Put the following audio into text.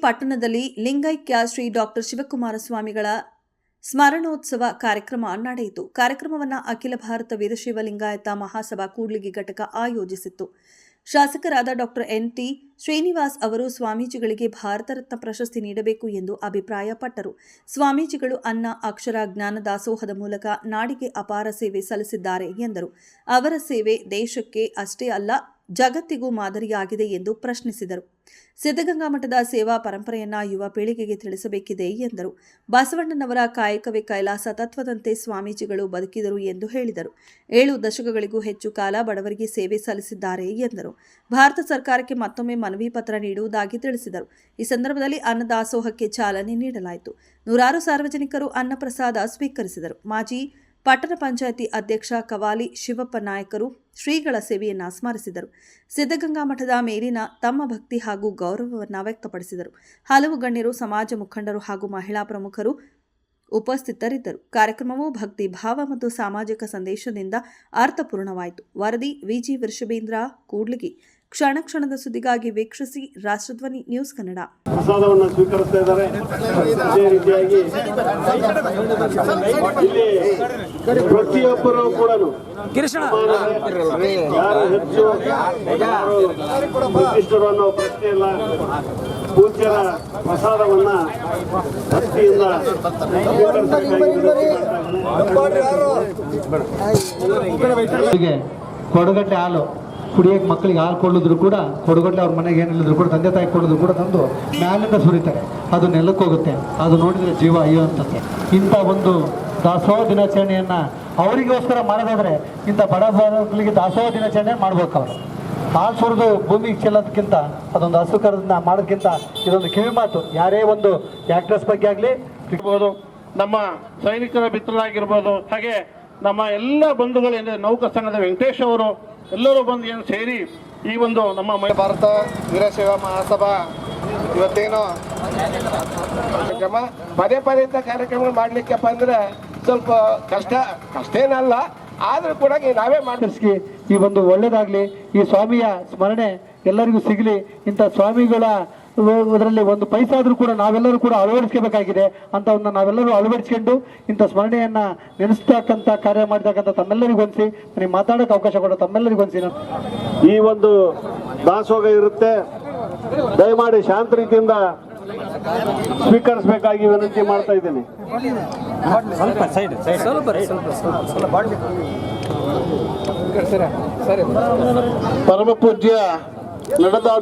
ಪಟ್ಟಣದಲ್ಲಿ ಲಿಂಗೈಕ್ಯ ಶ್ರೀ ಡಾಕ್ಟರ್ ಶಿವಕುಮಾರ ಸ್ವಾಮಿಗಳ ಸ್ಮರಣೋತ್ಸವ ಕಾರ್ಯಕ್ರಮ ನಡೆಯಿತು. ಕಾರ್ಯಕ್ರಮವನ್ನು ಅಖಿಲ ಭಾರತ ವೀರಶೈವ ಲಿಂಗಾಯತ ಮಹಾಸಭಾ ಕೂಡ್ಲಿಗಿ ಘಟಕ ಆಯೋಜಿಸಿತ್ತು. ಶಾಸಕರಾದ ಡಾಕ್ಟರ್ ಎನ್.ಟಿ. ಶ್ರೀನಿವಾಸ್ ಅವರು ಸ್ವಾಮೀಜಿಗಳಿಗೆ ಭಾರತ ರತ್ನ ಪ್ರಶಸ್ತಿ ನೀಡಬೇಕು ಎಂದು ಅಭಿಪ್ರಾಯಪಟ್ಟರು. ಸ್ವಾಮೀಜಿಗಳು ಅನ್ನ ಅಕ್ಷರ ಜ್ಞಾನ ದಾಸೋಹದ ಮೂಲಕ ನಾಡಿಗೆ ಅಪಾರ ಸೇವೆ ಸಲ್ಲಿಸಿದ್ದಾರೆ ಎಂದರು. ಅವರ ಸೇವೆ ದೇಶಕ್ಕೆ ಅಷ್ಟೇ ಅಲ್ಲ, ಜಗತ್ತಿಗೂ ಮಾದರಿಯಾಗಿದೆ ಎಂದು ಪ್ರಶ್ನಿಸಿದರು. ಸಿದ್ಧಗಂಗಾ ಮಠದ ಸೇವಾ ಪರಂಪರೆಯನ್ನ ಯುವ ಪೀಳಿಗೆಗೆ ತಿಳಿಸಬೇಕಿದೆ ಎಂದರು. ಬಸವಣ್ಣನವರ ಕಾಯಕವೇ ಕೈಲಾಸ ತತ್ವದಂತೆ ಸ್ವಾಮೀಜಿಗಳು ಬದುಕಿದರು ಎಂದು ಹೇಳಿದರು. 7 ದಶಕಗಳಿಗೂ ಹೆಚ್ಚು ಕಾಲ ಬಡವರಿಗೆ ಸೇವೆ ಸಲ್ಲಿಸಿದ್ದಾರೆ ಎಂದರು. ಭಾರತ ಸರ್ಕಾರಕ್ಕೆ ಮತ್ತೊಮ್ಮೆ ಮನವಿ ಪತ್ರ ನೀಡುವುದಾಗಿ ತಿಳಿಸಿದರು. ಈ ಸಂದರ್ಭದಲ್ಲಿ ಅನ್ನದಾಸೋಹಕ್ಕೆ ಚಾಲನೆ ನೀಡಲಾಯಿತು. ನೂರಾರು ಸಾರ್ವಜನಿಕರು ಅನ್ನಪ್ರಸಾದ ಸ್ವೀಕರಿಸಿದರು. ಮಾಜಿ ಪಟ್ಟಣ ಪಂಚಾಯಿತಿ ಅಧ್ಯಕ್ಷ ಕವಾಲಿ ಶಿವಪ್ಪ ನಾಯಕರು ಶ್ರೀಗಳ ಸೇವೆಯನ್ನು ಸ್ಮರಿಸಿದರು. ಸಿದ್ಧಗಂಗಾ ಮಠದ ಮೇಲಿನ ತಮ್ಮ ಭಕ್ತಿ ಹಾಗೂ ಗೌರವವನ್ನು ವ್ಯಕ್ತಪಡಿಸಿದರು. ಹಲವು ಗಣ್ಯರು, ಸಮಾಜ ಮುಖಂಡರು ಹಾಗೂ ಮಹಿಳಾ ಪ್ರಮುಖರು ಉಪಸ್ಥಿತರಿದ್ದರು. ಕಾರ್ಯಕ್ರಮವು ಭಕ್ತಿ ಭಾವ ಮತ್ತು ಸಾಮಾಜಿಕ ಸಂದೇಶದಿಂದ ಅರ್ಥಪೂರ್ಣವಾಯಿತು. ವರದಿ ವಿಜಿ ವೃಷಭೇಂದ್ರ, ಕೂಡ್ಲಿಗಿ. ಕ್ಷಣ ಕ್ಷಣದ ಸುದ್ದಿಗಾಗಿ ವೀಕ್ಷಿಸಿ ರಾಷ್ಟ್ರಧ್ವನಿ ನ್ಯೂಸ್ ಕನ್ನಡ. ಪ್ರಸಾದವನ್ನು ಸ್ವೀಕರಿಸ್ತಾ ಇದ್ದಾರೆ. ಅದೇ ರೀತಿಯಾಗಿ ಇಲ್ಲಿ ಪ್ರತಿಯೊಬ್ಬರು ಕೂಡ ಯಾರು ಹೆಚ್ಚು ಪ್ರತಿಷ್ಠರು ಅನ್ನೋ ಪ್ರಶ್ನೆ ಇಲ್ಲ. ಪೂಜ್ಯರ ಪ್ರಸಾದವನ್ನ ಭಕ್ತಿಯಿಂದ ಕೊಡಗಟ್ಟೆ ಹಾಲು ಕುಡಿಯೋಕೆ ಮಕ್ಕಳಿಗೆ ಹಾಲು ಕೊಡಿದ್ರು ಕೂಡ ಕೊಡಗಟ್ಟಲೆ ಅವ್ರ ಮನೆಗೆ ಏನಿಲ್ಲದ್ರು ಕೂಡ ತಂದೆ ತಾಯಿ ಕೊಡಿದ್ರು ಕೂಡ ತಂದು ಮ್ಯಾಲಿಂದ ಸುರಿತಾರೆ. ಅದು ನೆಲಕ್ಕೆ ಹೋಗುತ್ತೆ. ಅದು ನೋಡಿದರೆ ಜೀವ ಅಯ್ಯೋ ಅಂತಂತೆ. ಇಂಥ ಒಂದು ದಾಸೋಹ ದಿನಾಚರಣೆಯನ್ನು ಅವರಿಗೋಸ್ಕರ ಮಾಡೋದಾದರೆ ಇಂಥ ಬಡ ಬಡವರಿಗೆ ದಾಸೋಹ ದಿನಾಚರಣೆ ಮಾಡ್ಬೇಕು. ಅವರು ಹಾಲು ಸುರಿದು ಭೂಮಿಗೆ ಚೆಲ್ಲೋದಕ್ಕಿಂತ, ಅದೊಂದು ಹಸುಕರದನ್ನ ಮಾಡೋದಕ್ಕಿಂತ ಇದೊಂದು ಕಿವಿ ಮಾತು. ಯಾರೇ ಒಂದು ಆ್ಯಕ್ಟ್ರೆಸ್ ಬಗ್ಗೆ ಆಗಲಿ ಸಿಗ್ಬೋದು, ನಮ್ಮ ಸೈನಿಕರ ಮಿತ್ರರಾಗಿರ್ಬೋದು, ಹಾಗೆ ನಮ್ಮ ಎಲ್ಲ ಬಂಧುಗಳೇನಿದೆ ನೌಕಾ ಸಂಘದ ವೆಂಕಟೇಶ್ ಅವರು ಎಲ್ಲರೂ ಬಂದು ಏನು ಸೇರಿ ಈ ಒಂದು ನಮ್ಮ ಭಾರತ ವೀರಶೈವ ಮಹಾಸಭಾ ಇವತ್ತೇನು ಕಾರ್ಯಕ್ರಮ ಪದೇ ಇಂಥ ಕಾರ್ಯಕ್ರಮಗಳು ಮಾಡ್ಲಿಕ್ಕಪ್ಪ ಅಂದ್ರೆ ಸ್ವಲ್ಪ ಕಷ್ಟ ಏನಲ್ಲ, ಆದ್ರೂ ಕೂಡ ನಾವೇ ಮಾಡಿ ಈ ಒಂದು ಒಳ್ಳೇದಾಗ್ಲಿ, ಈ ಸ್ವಾಮಿಯ ಸ್ಮರಣೆ ಎಲ್ಲರಿಗೂ ಸಿಗಲಿ. ಇಂಥ ಸ್ವಾಮಿಗಳ ಅದರಲ್ಲಿ ಒಂದು ಪೈಸಾದ್ರೂ ಕೂಡ ನಾವೆಲ್ಲರೂ ಕೂಡ ಅಳವಡಿಸ್ಕೋಬೇಕಾಗಿದೆ ಅಂತ ಒಂದು ನಾವೆಲ್ಲರೂ ಅಳವಡಿಸ್ಕೊಂಡು ಇಂಥ ಸ್ಮರಣೆಯನ್ನ ನೆನೆಸ್ತಕ್ಕಂಥ ಕಾರ್ಯ ಮಾಡಿರ್ತಕ್ಕಂಥ ತಮ್ಮೆಲ್ಲರಿಗೊಂದಿಸಿ ನನಗೆ ಮಾತಾಡೋಕೆ ಅವಕಾಶ ಕೊಡೋ ತಮ್ಮೆಲ್ಲರಿಗೊಂದಿಸಿ ಈ ಒಂದು ದಾಸೋಹ ಇರುತ್ತೆ. ದಯಮಾಡಿ ಶಾಂತ ರೀತಿಯಿಂದ ಸ್ವೀಕರಿಸಬೇಕಾಗಿ ವಿನಂತಿ ಮಾಡ್ತಾ ಇದ್ದೀನಿ. ಪರಮ ಪೂಜ್ಯ ನಡೆದಾಡ